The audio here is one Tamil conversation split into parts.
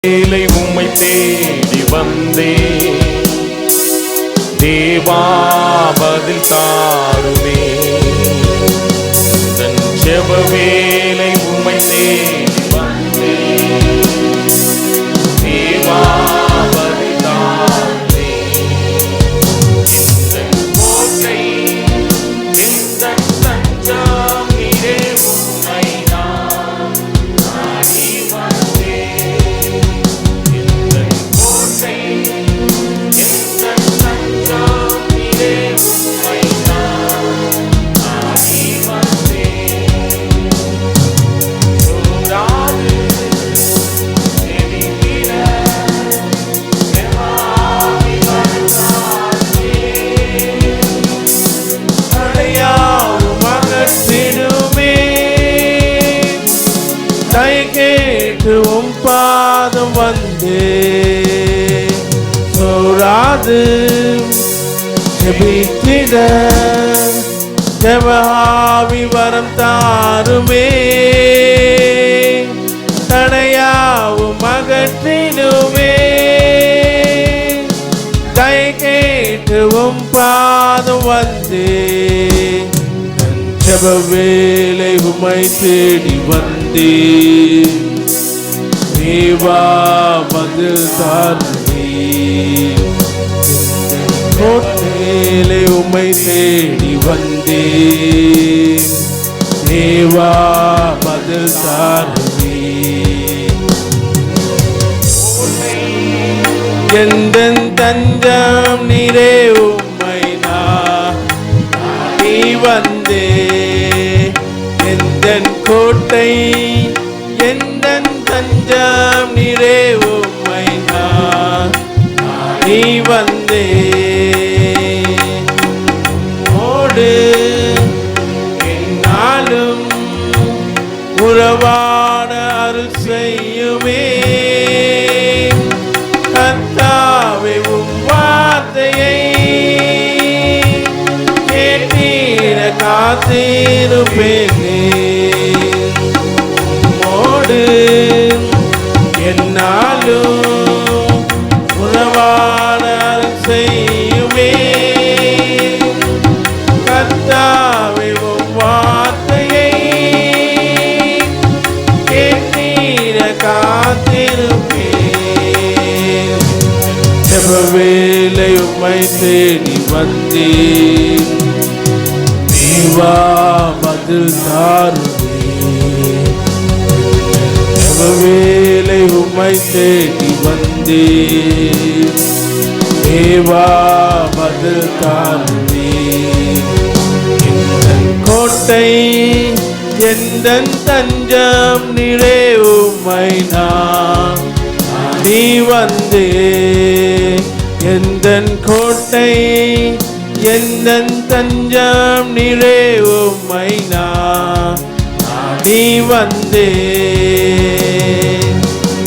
வேலை உம்மை தேடி வந்தே தேவா பதில் தாருமே. தன் ஜெப வேலை உம்மை தேடி வந்தே தேவா பதில் தாருமே. எந்தன் கோட்டை எந்தன் தஞ்சம் நீரே உம்மை நான் நாடி வந்தேன். எந்தன் கோட்டை எந்தன் தஞ்சம் நீரே உம்மை நான் நாடி வந்தேன். சோராது செவிக்கிற எவாவி வந்தாயே அடையாவும் அகற்றிடுமே. கை கேட்டு உம் பாதம் வந்தே சோராது ஜெபித்திட ஜெபஆவி வரம் தாருமே. தடையாவும் அகற்றிடுமே. கை கேட்டு உம் பாதம் வந்தே ஜெப வேலை உம்மை தேடி வந்தே தேவா பதில் தாருமே. கோட்டையிலே உம்மை தேடி வந்தே தேவா பதில் தாருமே. எந்தன் தஞ்சம் நீரே உம்மை நாடி வந்தே. எந்தன் கோட்டை எந்தன் தஞ்சம் நீரே உம்மை நாடி வந்தே. ஓடு என்னாலும் உறவாட அருள் செய்யுமே. கர்த்தாவே உம் வார்த்தையை கேட்டீர காத்திருப்பேனே. உம்மோடு என்னாலும் உறவாட அருள் செய்யுமே. கர்த்தாவே உம் வார்த்தையை கேட்டீர காத்திருப்பேன். ஜெப வேலை உம்மை தேடி வந்தே தேவா பதில் தாருமே. ஜெப வேலை உம்மை தேடி வந்தே தேவா பதில் தாருமே. எந்தன் கோட்டை எந்தன் தஞ்சம் நீரே உம்மை நாடி வந்தே. எந்தன் கோட்டை எந்தன் தஞ்சம் நீரே உம்மை நாடி வந்தே.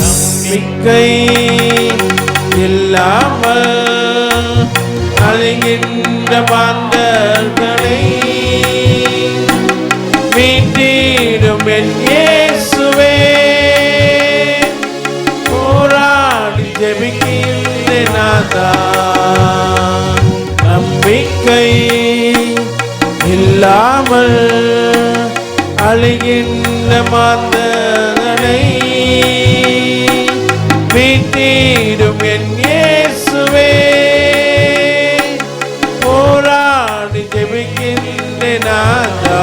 நம்பிக்கை இல்லாமல் அழுகின்ற மாந்தர்களை மீட்டிடும் என் இயேசுவே. போராடி ஜெபிக்கின்றேன் நாதா. நம்பிக்கை இல்லாமல் அழுகின்ற மாந்தர்களை மீட்டிடும் என் இயேசுவே. போராடி ஜெபிக்கின்றேன் நாதா.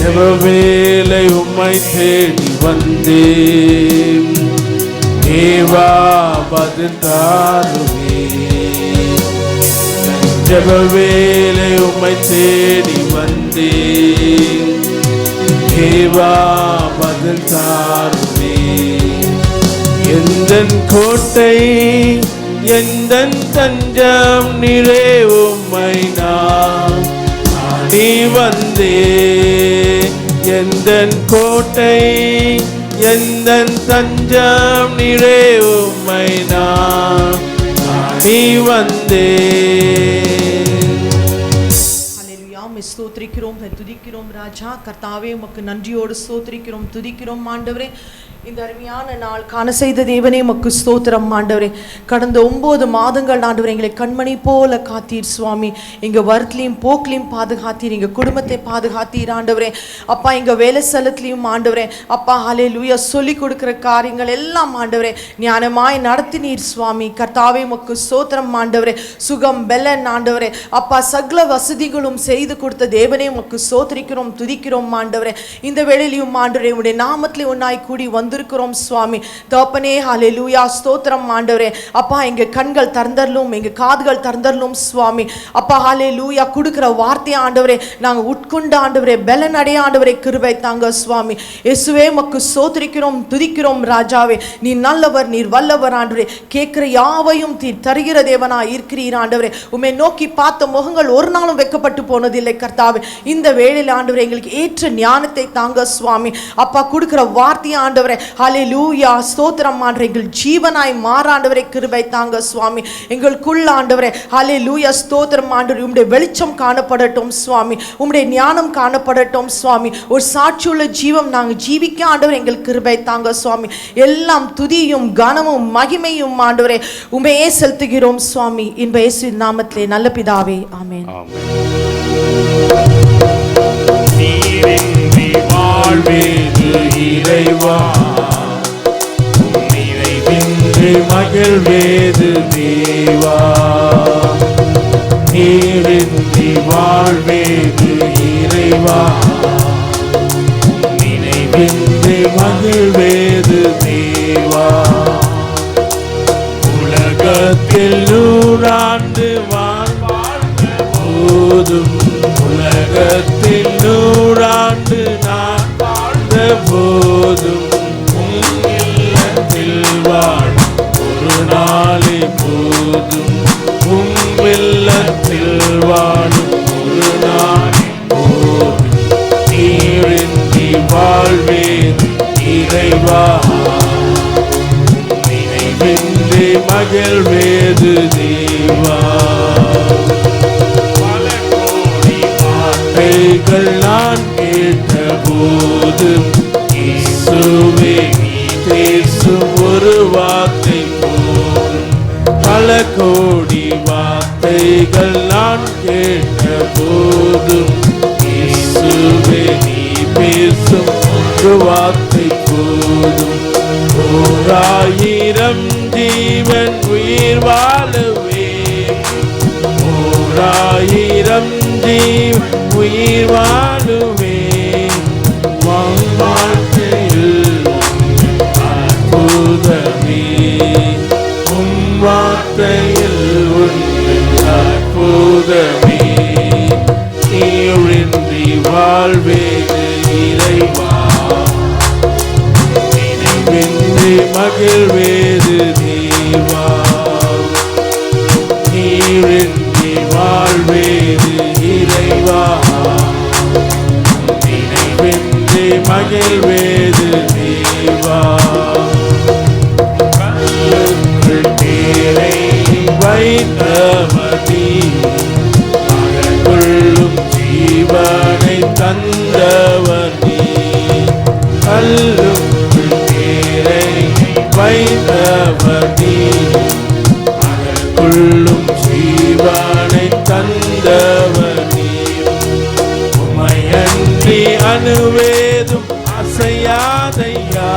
ஜெப வேலை உம்மை தேடி வந்தே தேவா பதில் தாருமே. ஜெப வேலை உம்மை தேடி வந்தே தேவா பதில் தாருமே. எந்தன் கோட்டை எந்தன் தஞ்சம் நீரே உம்மை நாடி வந்தே. எந்தன் கோட்டை எந்தன் தஞ்சம் நீரே உம்மை நாடி வந்தே. ஸ்தோத்திரிக்கிறோம், துதிக்கிறோம் ராஜா. கர்த்தாவே உமக்கு நன்றியோடு ஸ்தோத்திரிக்கிறோம், துதிக்கிறோம் ஆண்டவரே. இந்த அருமையான நாள் காண செய்த தேவனே உமக்கு ஸ்தோத்திரம் ஆண்டவரே. கடந்த 9 மாதங்கள் ஆண்டவரே எங்களை கண்மணி போல காத்தீர் சுவாமி. எங்க வரத்திலையும் போக்கிலையும் பாதுகாத்தீர், எங்க குடும்பத்தை பாதுகாத்தீர் ஆண்டவரே. அப்பா எங்க வேலை ஸ்தலத்திலையும் ஆண்டவரே அப்பா ஹல்லேலூயா சொல்லி கொடுக்கிற காரியங்கள் எல்லாம் ஆண்டவரே ஞானமாய் நடத்தினீர் சுவாமி. கர்த்தாவே உமக்கு ஸ்தோத்திரம் ஆண்டவரே. சுகம் பெலன் ஆண்டவரே அப்பா சகல வசதிகளும் செய்து கொடுத்த தேவனே உமக்கு ஸ்தோத்திரிக்கிறோம் துதிக்கிறோம் ஆண்டவரே. இந்த வேளையிலும் ஆண்டவரே உம்முடைய நாமத்திலே ஒன்னாய் கூடி வந்திருக்கிறோம் சுவாமி. தகப்பனே ஹல்லேலூயா ஸ்தோத்திரம் ஆண்டவரே. அப்பா எங்க கண்கள் திறந்தரலும், எங்க காதுகள் திறந்தரலும் சுவாமி. அப்பா ஹல்லேலூயா கொடுக்கிற வார்த்தை ஆண்டவரே நாங்க உட்கொண்ட ஆண்டவரே பெலன் அடைய ஆண்டவரே கிருபை தாங்க சுவாமி. இயேசுவே உமக்கு ஸ்தோத்திரிக்கிறோம் துதிக்கிறோம் ராஜாவே. நீ நல்லவர், நீர் வல்லவர் ஆண்டவரே. கேட்கிற யாவையும் தருகிற தேவனா இருக்கிறீர் ஆண்டவரே. உம்மை நோக்கி பார்த்த முகங்கள் ஒரு நாளும் வெட்கப்பட்டு போனதில்லை கர்த்தாவே. இந்த வேளையில் ஆண்டவரே எங்களுக்கு ஏற்ற ஞானத்தை தாங்க சுவாமி. அப்பா கொடுக்கிற வார்த்தை ஆண்டவரே ஹல்லேலூயா ஸ்தோத்திரம் ஆண்டவரே எங்கள் ஜீவனாய் மாற ஆண்டவரே கிருபை தாங்க சுவாமி. எங்களுக்குள்ள ஆண்டவரே ஹல்லேலூயா ஸ்தோத்திரம் ஆண்டவரே உம்முடைய வெளிச்சம் காணப்படட்டும் சுவாமி. உம்முடைய ஞானம் காணப்படட்டும் சுவாமி. ஒரு சாட்சியுள்ள ஜீவம் நாங்கள் ஜீவிக்க ஆண்டவரே எங்களுக்கு கிருபை தாங்க சுவாமி. எல்லாம் துதியும் கனமும் மகிமையும் ஆண்டவரே உம்மையே செலுத்துகிறோம் சுவாமி. இன்ப இயேசுவின் நாமத்திலே நல்ல பிதாவே ஆமென். வாழ்வேது இறைவா உம்மினை வென்று மகிழ்வேது தேவா. நீரின்றி வாழ்வேது இறைவா உம்மினை வென்று மகிழ்வேது தேவா. உலகத்தில் 100 ஆண்டு வாழ்ந்த போதும், உலகத்தில் 100 ஆண்டு நான் வாழ்ந்த போதும், உம் இல்லத்தில் வாழ ஒரு நாளே போதும், உம் இல்லத்தில் வாழும் ஒரு நாளே போதும். நீரின்றி வாழ்வேது இறைவா உம்மினை வென்று மகிழ்வேது தேவா. நான் கேட்ட போது இயேசுவே நீ பேசும் ஒரு வார்த்தை போதும். பல கோடி வார்த்தைகள் நான் கேட்ட போதும் இயேசுவே நீ பேசும் ஒரு வார்த்தை போதும். 1000 ஜீவன் உயிர் வாழவே, 1000 ஜீவன் உயிர் வாழுவே. வாழ்க்கையில் அற்புதமே, உம் வார்த்தையில் உண்டு அற்புதமே. நீரின்றி வாழ்வேது இறைவா நினைவென்று மகிழ்வேது தேவா. நீரின்றி வாழ்வேது இறைவா நினைவென்று மகிழ்வேது தேவா. தேரை வைத்தவர் நீர், அதற்குள்ளும் ஜீவனை தந்தவர் நீர். கல்லும் தேரை வைத்தவர் நீர், அதற்குள்ளும் ஜீவனை தந்தவர் நீர். உமையன்றி அணுவேதும் அசையாதையா,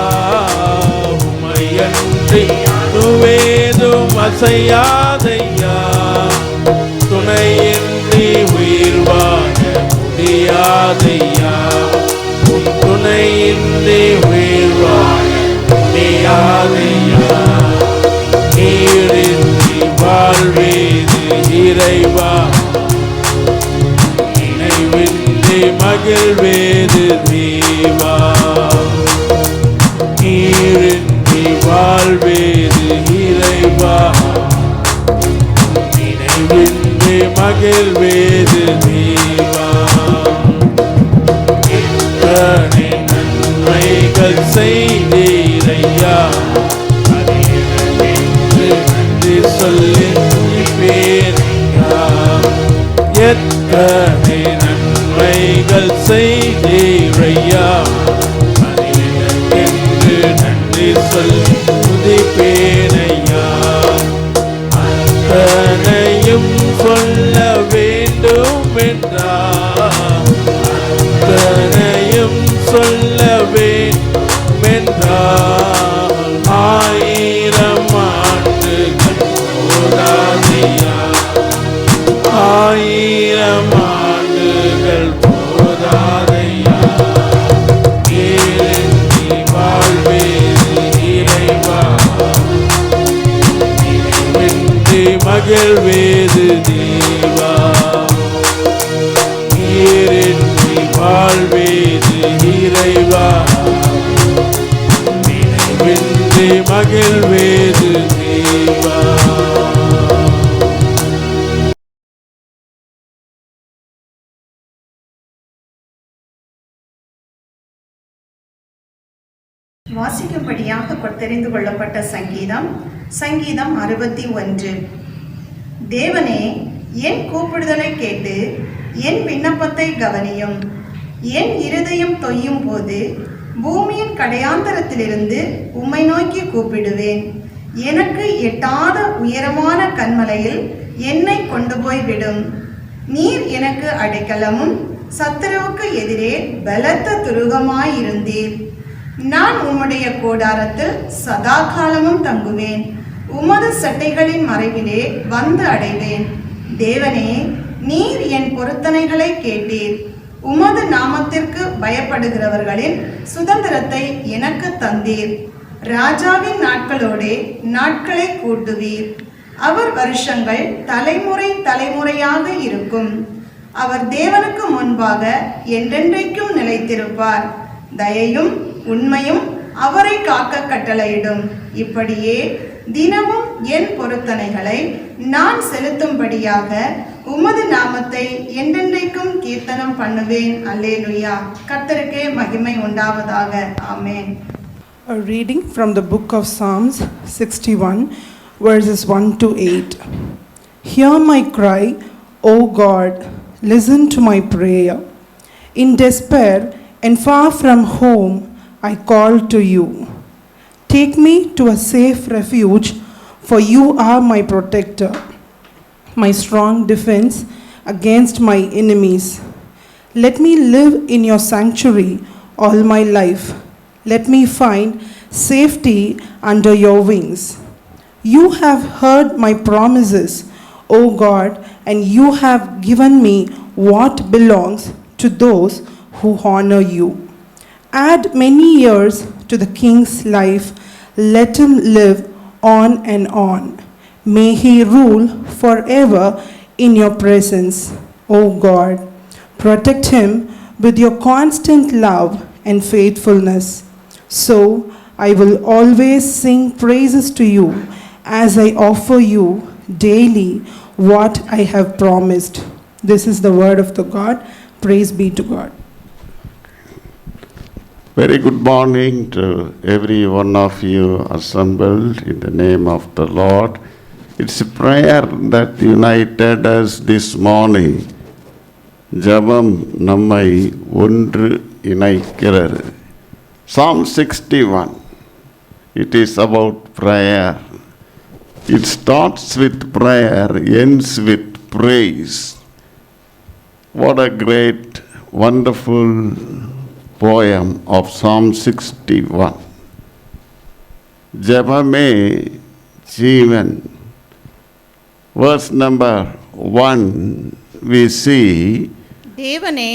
உமையன்றி அணுவேதும் அசையாதையா. துணையின்றி உயிர் வாழ முடியாதையா, உன் துணையின்றி உயிர் வாழ முடியாதையா. நீரின்றி வாழ்வேது இறைவா நினைவின்றி மகிழ்வேது தேவா. நீரின்றி வாழ்வேது இறைவா நினைவின்றி மகிழ்வேது தேவா. எத்தனை நன்மைகள் செய்தீரையா, சொல்லி பேரையா. எத்தனை நன்மைகள் செய்தீரையா, என்று சொல்லி துதிப்பேனையா. அத்தனையும் சொல்ல வேண்டும் என்றார், அத்தனையும் சொல்ல வேண்டும் என்றார். 1000 ஆண்டுகள் போதாதையா, 1000 ஆண்டுகள் போதாதையா. நீரின்றி வாழ்வேது இறைவா, நீரின்றி மகிழ்வேது தேவா. நீரின்றி வாழ்வேது இறைவா, நீரின்றி மகிழ்வேது தேவா. வாசிக்கும்படியாக தெரிந்து கொள்ளப்பட்ட சங்கீதம் 61. தேவனே, என் கூப்பிடுதலை கேட்டு என் விண்ணப்பத்தை கவனியும். என் இருதயம் தொய்யும் போது பூமியின் கடையாந்தரத்திலிருந்து உம்மை நோக்கி கூப்பிடுவேன். எனக்கு எட்டாத உயரமான கன்மலையில் என்னை கொண்டு போய் விடும். நீர் எனக்கு அடைக்கலமும் சத்துருவுக்கு எதிரே பலத்த துருகமாயிருந்தீர். நான் உம்முடைய கூடாரத்தில் சதா காலமும் தங்குவேன். உமது சட்டைகளின் மறைவிலே வந்து அடைவேன். தேவனே, நீர் என் பொருத்தனைகளை கேட்டீர். உமது நாமத்திற்கு பயப்படுகிறவர்களின் சுதந்திரத்தை எனக்கு தந்தீர். ராஜாவின் நாட்களோடே நாட்களை கூட்டுவீர். அவர் வருஷங்கள் தலைமுறை தலைமுறையாக இருக்கும். அவர் தேவனுக்கு முன்பாக என்றென்றைக்கும் நிலைத்திருப்பார். தயையும் உண்மையும் அவரை காக்க கட்டளையிடும். இப்படியே தினமும் என் பொருத்தனைகளை நான் செலுத்தும்படியாக உமது நாமத்தை என்றென்றைக்கும் கீர்த்தனம் பண்ணுவேன். அல்லேலூயா. கர்த்தருக்கே மகிமை உண்டாவதாக. ஆமென். A reading from the book of Psalms 61, verses 1 to 8. Hear my cry, O God, listen to my prayer. In despair and far from home, I call to you. Take me to a safe refuge, for you are my protector, my strong defense against my enemies. Let me live in your sanctuary all my life. Let me find safety under your wings. You have heard my promises, O God, and you have given me what belongs to those who honor you. Add many years to the king's life. Let him live on and on. May he rule forever in your presence, O God. Protect him with your constant love and faithfulness. So I will always sing praises to you as I offer you daily what I have promised. This is the word of the God. Praise be to God. Very good morning to every one of you assembled in the name of the Lord. It's a prayer that united us this morning. ஜபம் நம்மை ஒன்று இணைக்கிறது. Psalm 61. It is about prayer. It starts with prayer, ends with praise. What a great, wonderful poem of Psalm 61. Jabame Jeevan. Verse number 1, we see, தேவனே,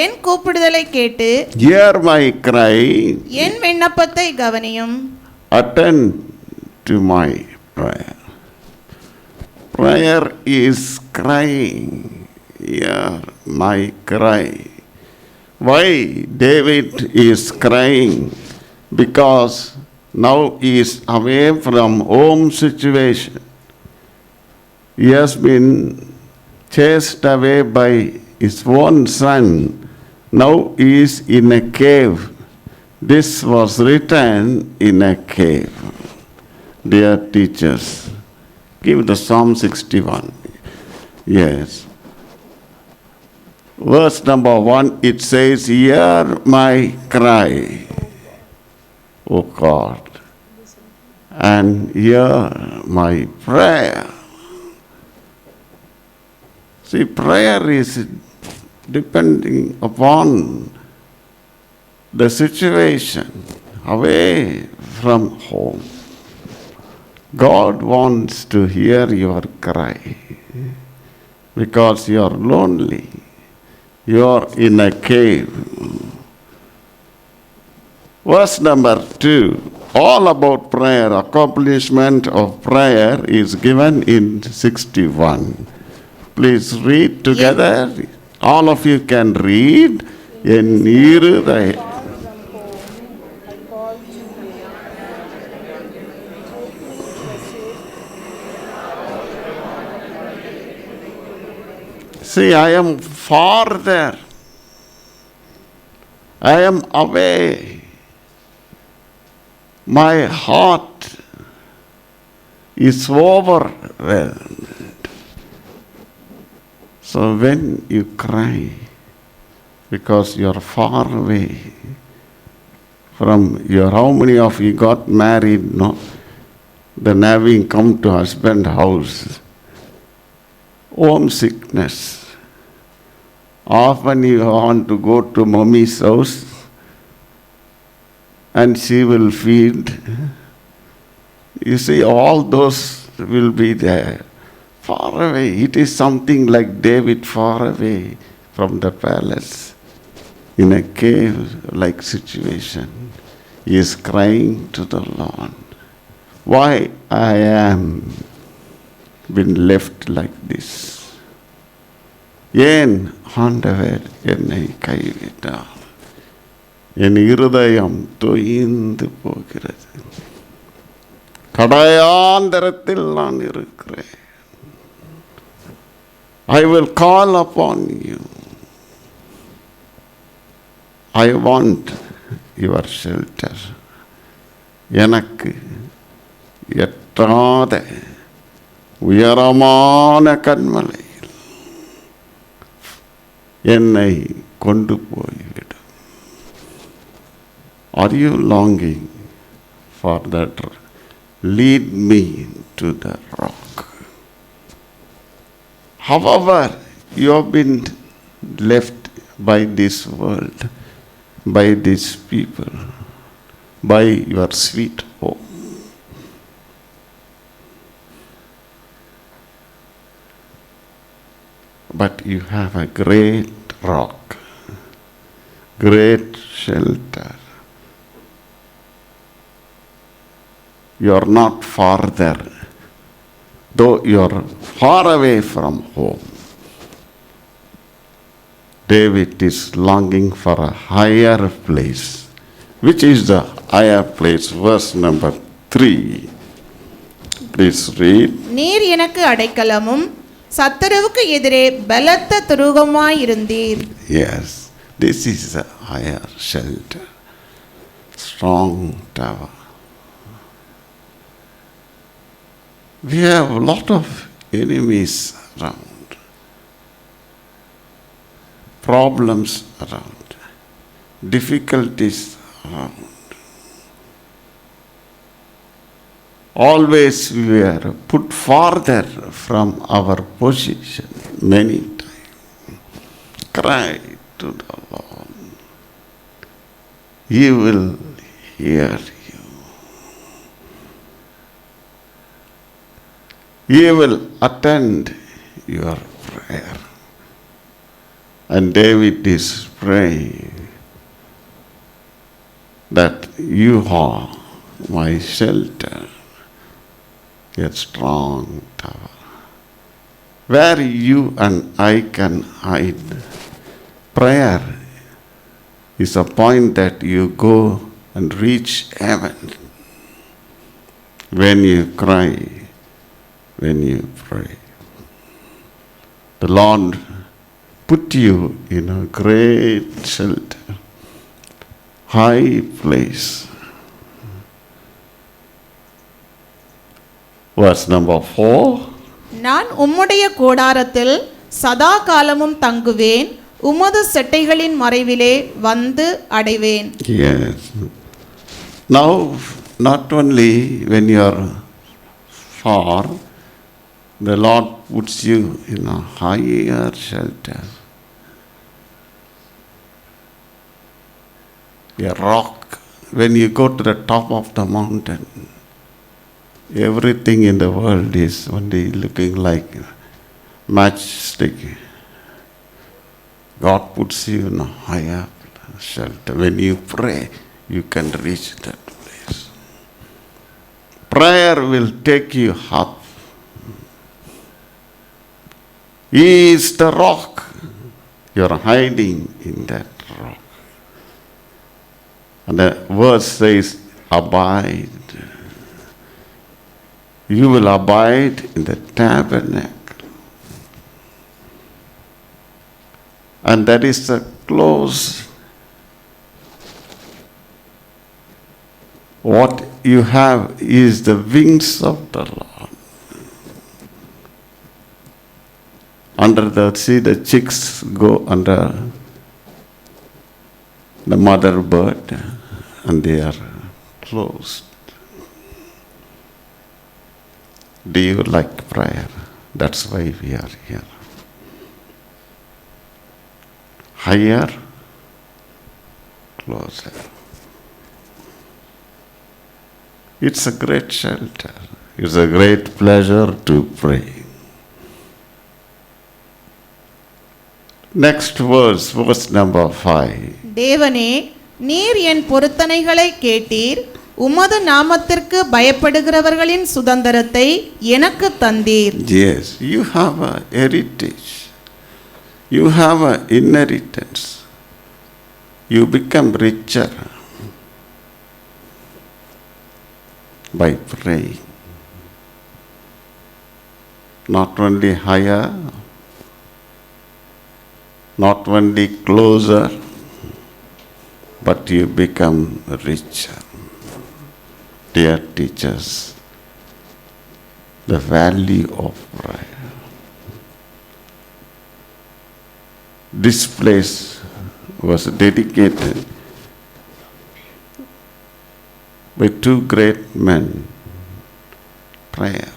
என் கூப்பிடுதலை கேட்டு hear my cry, என் விண்ணப்பத்தை கவனியும். attend to my prayer. Prayer is crying. Hear my cry. Why David is crying? Because now he is away from home situation. He has been chased away by his own son. Now he is in a cave. This was written in a cave. Dear teachers, give the Psalm 61. Yes. Verse number 1, it says, hear my cry, O God. and hear my prayer. See, prayer is depending upon the situation away from home. God wants to hear your cry because you are lonely. You are in a cave. Verse number 2, all about prayer, accomplishment of prayer is given in 61. Please read together. All of you can read. என் இருதய See, I am farther. I am away. My heart is overwhelmed. So when you cry, because you are far away from your, how many of you got married, no? Then having come to husband's house, homesickness. Often you want to go to mommy's house and she will feed. You see, all those will be there. Far away. It is something like David far away from the palace. In a cave-like situation. He is crying to the Lord. Why I am been left like this? ஏன் ஆண்டவர் என்னை கைவிட்டார்? என் இருதயம் தொய்ந்து போகிறது. கடையாந்தரத்தில் நான் இருக்கிறேன். I will call upon you. I want your shelter. எனக்கு எட்டாத உயரமான கன்மலை என்னை கொண்டு போய்விடும். Are you longing for that? Lead me to the rock. However, you have been left by this world, by these people, by your sweet home. But you have a great rock, great shelter. You are not farther, though you are far away from home. David is longing for a higher place. Which is the higher place? Verse number 3. Please read. நீர் எனக்கு அடைக்கலமும் சத்துருவுக்கு எதிரே பலத்த துருகமாயிருந்தீர். Yes, this is a higher shelter, strong tower. We have a lot of enemies around, problems around, difficulties around. Always we are put farther from our position many times. Cry to the Lord. He will hear you. He will attend your prayer. And David is praying that you are my shelter, a strong tower, where you and I can hide. Prayer is a point that you go and reach heaven when you cry, when you pray. The Lord put you in a great shelter, high place. Verse number 4. நான் உம்முடைய கூடாரத்தில் சதா காலமும் தங்குவேன், உமது செட்டைகளின் மறைவிலே வந்து அடைவேன். Yes. Now not only when you are far, the Lord puts you in a higher shelter. A rock. When you go to the top of the mountain, everything in the world is only looking like matchstick. God puts you in a higher shelter. When you pray, you can reach that place. Prayer will take you up. He is the rock. You are hiding in that rock. And the verse says, abide. You will abide in the tabernacle. And that is the close. What you have is the wings of the Lord. Under the, see the chicks go under the mother bird and they are closed. Do you like prayer? That's why we are here. Higher, closer. It's a great shelter. It's a great pleasure to pray. Next verse number 5. தேவனே, நீர் என் பொருத்தனைகளை கேட்டீர். உமது நாமத்திற்கு பயப்படுகிறவர்களின் சுதந்திரத்தை எனக்கு தந்தீர். Yes, you have a heritage. You have an inheritance. You become richer by praying. Not only higher, not only closer, but you become richer. Dear teachers, the value of prayer. This place was dedicated by two great men, prayer.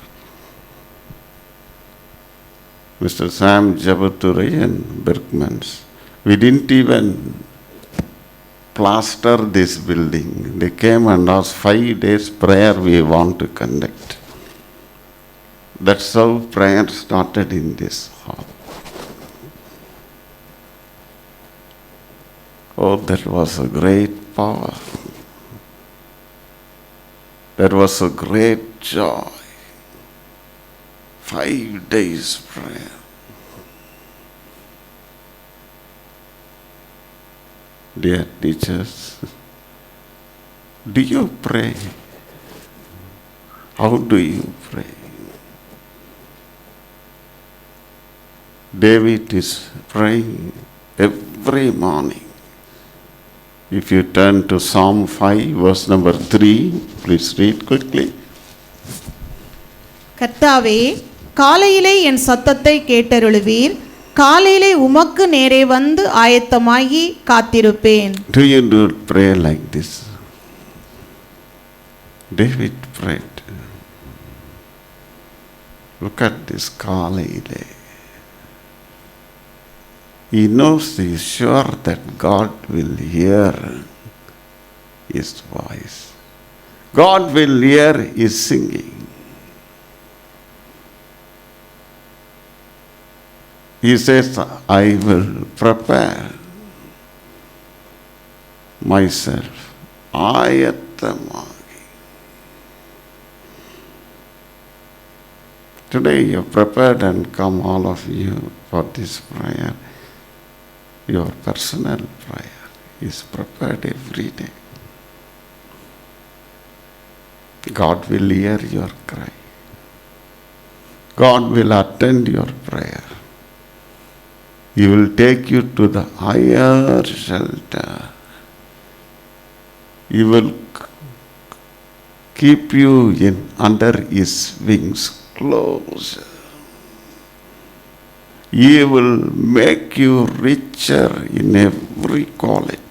Mr. Sam Jabaturi and Berkmans. We didn't even plaster this building. They came and asked 5 days prayer we want to conduct. That's how prayer started in this hall. Oh, that was a great power. That was a great joy. 5 days prayer. Dear teachers, do you pray? How do you pray? David is praying every morning. If you turn to Psalm 5, verse number 3, please read quickly. கர்த்தாவே, காலையிலே என் சத்தத்தை கேட்டருளுவீர். காலையிலே உமக்கு நேரே வந்து ஆயத்தமாகி காத்திருப்பேன். Do you do pray like this? David prayed. Look at this காலையிலே. He knows, he is sure that God will hear his voice. God will hear his singing. He says, I will prepare myself. Ayatamagi. Today you have prepared and come all of you for this prayer. Your personal prayer is prepared every day. God will hear your cry. God will attend your prayer. He will take you to the higher shelter. He will keep you under his wings closer. He will make you richer in every quality.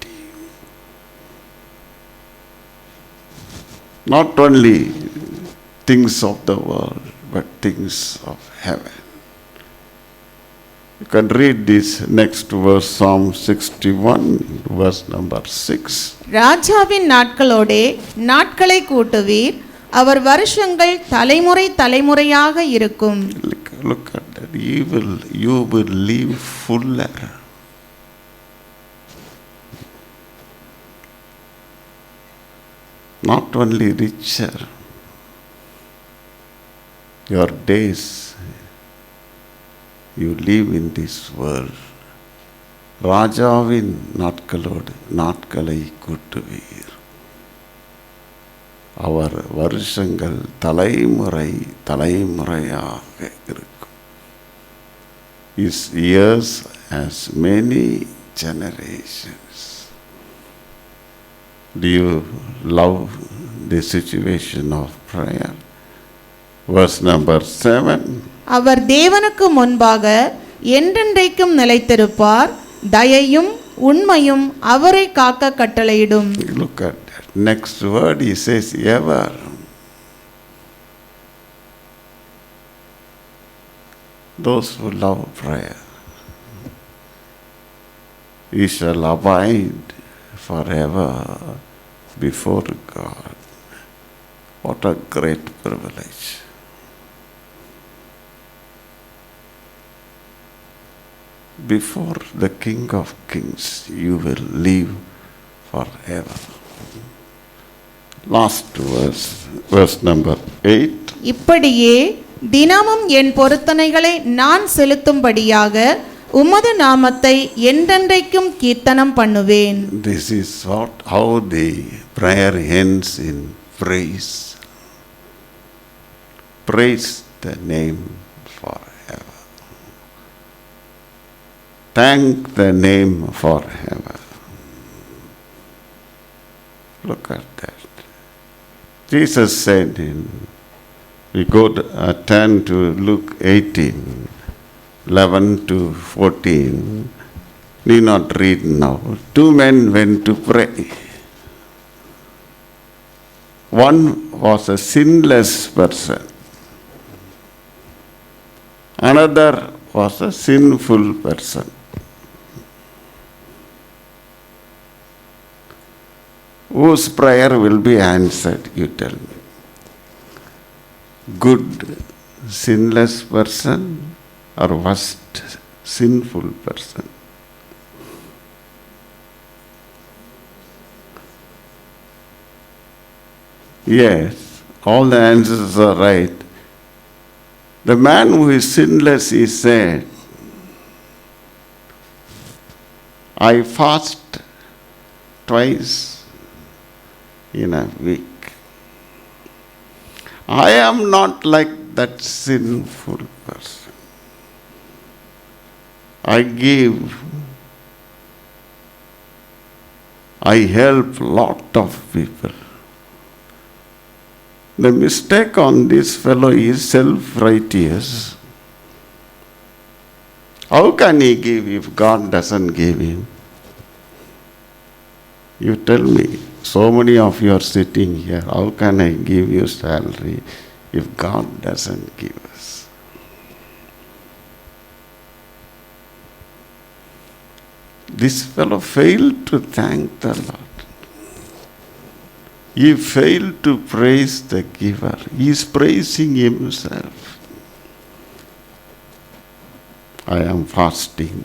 Not only things of the world, but things of heaven. You can read this next verse, Psalm 61, verse number 6. ராஜாவின் நாட்களோடே நாட்களை கூட்டுவீர், அவர் வருஷங்கள் தலைமுறை தலைமுறையாக இருக்கும். Look at that. You will live fuller. Not only richer. Your days you live in this world. ராஜாவின் நாட்களோடு நாட்களை கூட்டுவீர், அவர் வருஷங்கள் தலைமுறை தலைமுறையாக இருக்கும். His years as many generations. Do you love the situation of prayer? Verse number 7. அவர் தேவனுக்கு முன்பாக என்றென்றைக்கும் நிலைத்திருப்பார், தயையும் உண்மையும் அவரை காக்க கட்டளையிடும். Look at that. Next word he says ever. Those who love prayer, he shall abide forever before God. What a great privilege. Before the King of Kings, you will live forever. Last verse number 8. இப்படியே தினமும் என் பொருத்தனைகளை நான் செலுத்தும்படியாக உமது நாமத்தை என்றென்றைக்கும் கீர்த்தனம் பண்ணுவேன். This is how the prayer ends in praise. Praise the name forever. Thank the name forever. Look at that. Jesus said we turn to Luke 18, 11 to 14. Need not read now. 2 men went to pray. One was a sinless person. Another was a sinful person. Whose prayer will be answered, you tell me? Good sinless person or worst sinful person? Yes, all the answers are right. The man who is sinless, he said, I fast twice in a week. I am not like that sinful person. I give. I help lot of people. The mistake on this fellow is self-righteous. How can he give if God doesn't give him? You tell me, so many of you are sitting here, how can I give you salary if God doesn't give us? This fellow failed to thank the Lord. He failed to praise the giver. He is praising himself. I am fasting.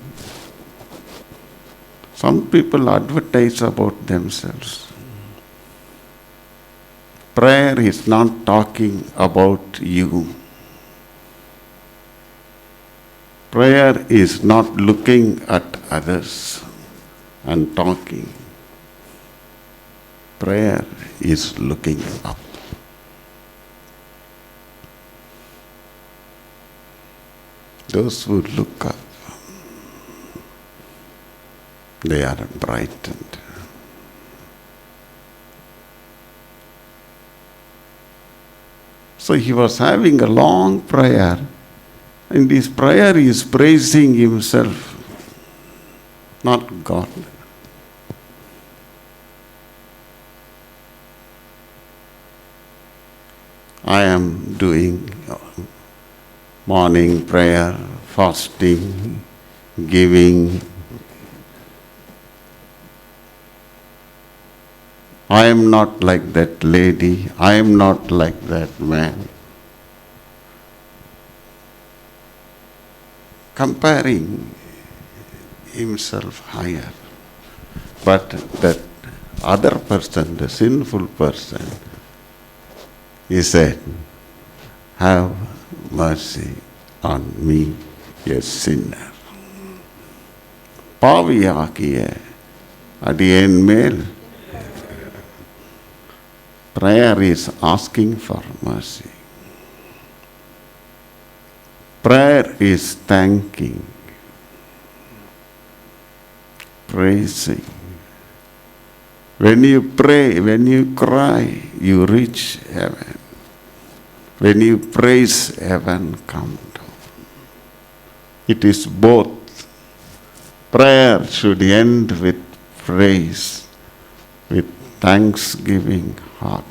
Some people advertise about themselves. Prayer is not talking about you. Prayer is not looking at others and talking. Prayer is looking up. Those who look up, they are brightened. So he was having a long prayer. In this prayer he is praising himself, not God. I am doing morning prayer, fasting, giving. I am not like that lady. I am not like that man. Comparing himself higher. But that other person, the sinful person, he said, have mercy on me, a sinner. பாவியாகிய அடியேன் மேல். Prayer is asking for mercy. Prayer is thanking, praising. When you pray, when you cry, you reach heaven. When you praise, heaven comes down. It is both. Prayer should end with praise, with thanksgiving heart,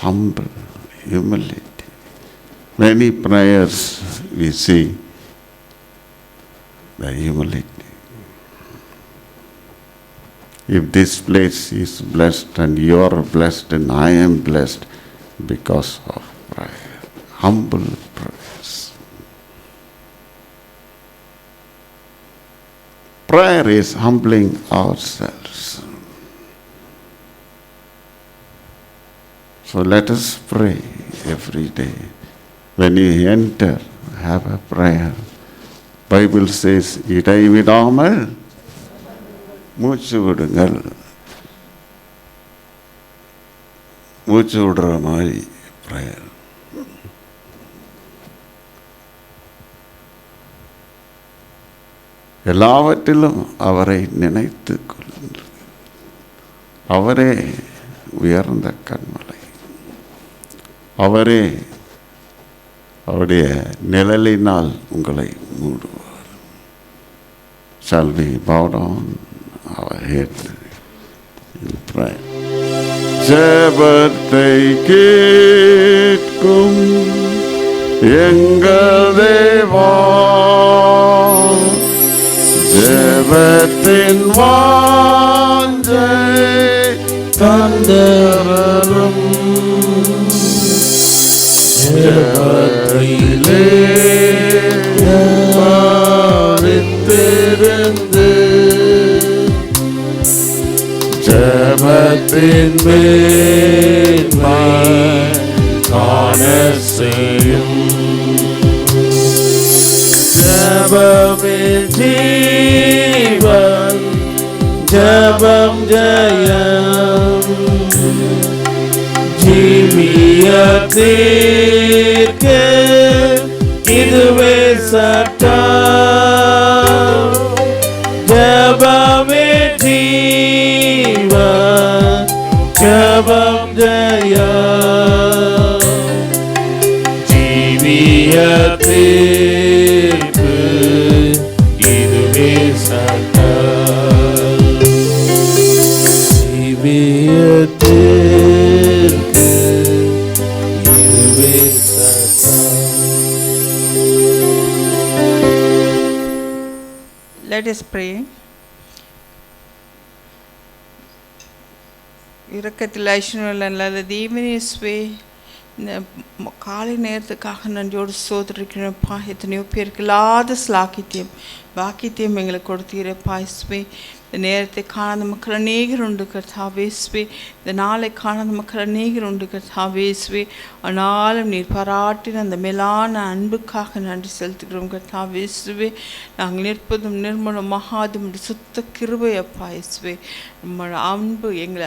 humble humility. Many prayers we see the humility. If this place is blessed and you are blessed and I am blessed because of prayer, humble prayers. Prayer is humbling ourselves. So let us pray every day. When you enter, have a prayer. Bible says, இடைவிடாமல் மூச்சு விடுங்கள். மூச்சு விடுற மாதிரி prayer. எல்லாவற்றிலும் அவரை நினைத்து கொள்ளுங்கள். அவரே உயர்ந்த கன்மலை. அவரே அவருடைய நிழலினால் உங்களை மூடுவார். Shall we bow down our head in prayer? ஜெபத்தை கேட்கும் எங்கள் தேவா, ஜெபத்தின் வாஞ்சை தந்தரும், ஜெபத்திலே பாவித்திருந்து ஜெபத்தின் மேன்மை காண செய்யும். ஜெபமே ஜீவன், ஜெபம் ஜெயம், ஜீவியத்திற்கு இதுவே சட்டம். ஜெபமே ஜீவன், ஜெபம் ஜெயம், ஜீவியத்திற்கு இதுவே சட்டம். ஜீவியத்திற்கு இதுவே சட்டம். Let us pray. இரக்கத்தில் ஐஸ்வர்யம் நல்ல தேவனே இயேசுவே, இந்த காலை நேரத்துக்காக நன்றியோடு சோதரிக்கிறப்பா. எத்தனையோ பேருக்கு இல்லாத ஸ்லாக்கித்தியம் பாக்கித்தியம் எங்களுக்கு கொடுத்தீரப்பா இயேசுவே. இந்த நேரத்தை காணாத மக்கள் அநேகர் உண்டு கர்த்தாவே இயேசுவே. இந்த நாளை காணாத மக்கள் அநேகர் உண்டு கர்த்தாவே இயேசுவே. ஆனாலும் நீர் பாராட்டின அந்த மேலான அன்புக்காக நன்றி செலுத்துகிறோம் கர்த்தாவே இயேசுவே. நாங்கள் நிற்பதும் நிர்மலமாக அதும் சுத்த கிருபை அப்பா இயேசுவே. நம்மளோட அன்பு எங்களை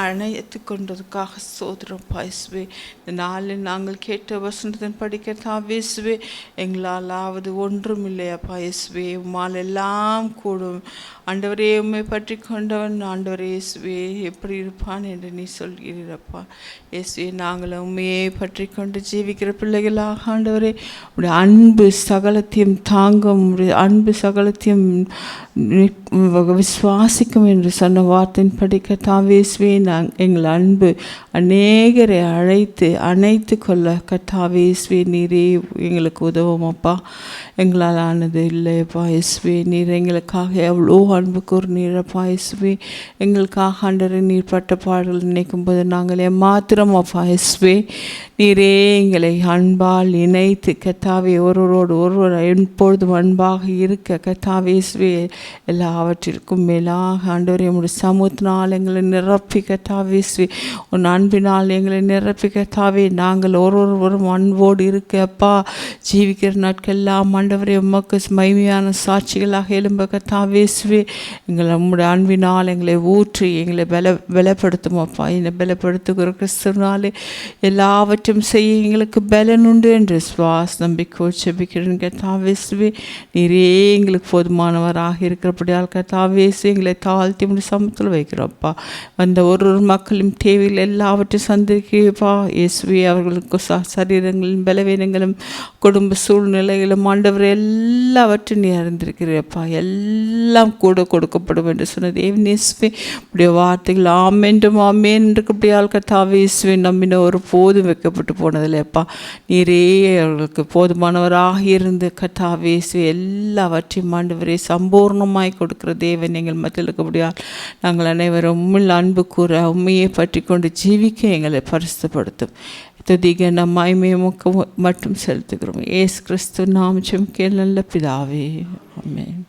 அணைத்து கொண்டதுக்காக சோதரப்பா இயேசுவே. இந்த நாளில் நாங்கள் கேட்ட வசனத்தின் படிக்கிறதாவே இயேசுவே. எங்களாலாவது ஒன்றும் இல்லையப்பா இயேசுவே. உம்மால் எல்லாம் கூடும் ஆண்டவரே. உம்மை பற்றி கொண்டவன் ஆண்டவரே இயேசுவே எப்படி இருப்பான் என்று நீ சொல்கிறீரப்பா. இயேசுவே நாங்கள் உண்மையை பற்றி கொண்டு ஜீவிக்கிற பிள்ளைகளாக ஆண்டவரே உடைய அன்பு சகலத்தையும் தாங்கும், உடைய அன்பு சகலத்தையும் விசுவாசிக்கும் என்று சொன்ன வார்த்தையின் படிக்க தாவேஸ்வே எங்கள் அன்பு அநேகரை அணைத்து கொள்ள கத்தாவேஸ்வே நீரே எங்களுக்கு உதவும் அப்பா. எங்களால் ஆனது இல்லையப்பா இயேசுவே. நீர் எங்களுக்காக எவ்வளோ அன்பு கூர்நீரப்பா இயேசுவே. எங்களுக்காக ஆண்டவரே நீர் பட்ட பாடல் நினைக்கும் போது நாங்கள் ஏமாத்திரம் அப்பா இயேசுவே. நீரே எங்களை அன்பால் இணைத்து கத்தாவே ஒருவரோடு ஒருவர் எப்பொழுதும் அன்பாக இருக்க கத்தாவே இயேசுவே எல்லாவற்றிற்கும் மேலாக ஆண்டவரே உம்முடைய சமூகத்தினால் எங்களை நிரப்பி கத்தாவே இயேசுவே. உன் அன்பினால் எங்களை நிரப்பி கத்தாவே நாங்கள் ஒருவரும் அன்போடு இருக்கப்பா ஜீவிக்கிற நாட்கெல்லாம் ஆண்டவரே உமக்கு மகிமையான சாட்சிகளாக எழும்ப கத்தாவே இயேசுவே. எங்களை உம்முடைய அன்பினால் எங்களை ஊற்றி எங்களை பலப்படுத்தும் அப்பா. என்னை பலப்படுத்துகிற கிறிஸ்துவனாலே எல்லாவற்றையும் செய்ய எங்களுக்கு பலன் உண்டு என்று நம்பிக்கை செபிக்கிறேன் கத்தாவே இயேசுவே. நீரே எங்களுக்கு போதுமானவராக இருக்கிறபடியால் கத்தாவே இயேசுவே எங்களை தாழ்த்தி முடிய சமத்தில் வைக்கிறோம்ப்பா. வந்த ஒரு மக்களின் தேவையில் எல்லாவற்றையும் சந்திக்கப்பா இயேசுவே. அவர்களுக்கு சரீரங்களின் பலவீனங்களும் குடும்ப சூழ்நிலைகளும் ஆண்டவர் எல்லாவற்றையும் நீ அறிந்திருக்கிறப்பா. எல்லாம் கூட கொடுக்கப்படும் என்று சொன்ன தேவன் இயேசுவே. உடைய வார்த்தைகள் ஆமென்றும் ஆமென் இருக்கபடியால் கத்தாவே இயேசுவே நம்பின ஒரு போதும் வைக்கப்பட்டு போனதில்லைப்பா. நீரே அவர்களுக்கு போதுமானவராக இருந்து கத்தாவே இயேசுவே எல்லாவற்றையும் ஆண்டவரே சம்பூர்ணமாய் கொடுக்கிற தேவன் எங்கள் மத்தியில் இருக்கபடியால் நாங்கள் அனைவரும் உம்மில் அன்பு கூற உண்மையை பற்றி கொண்டு ஜீவிக்க எங்களை பரிசுத்தப்படுத்தும். துதிக நம் மகிமையை மட்டும் செலுத்துகிறோம். இயேசு கிறிஸ்து நாமம் கேள் நல்ல பிதாவே ஆமென்.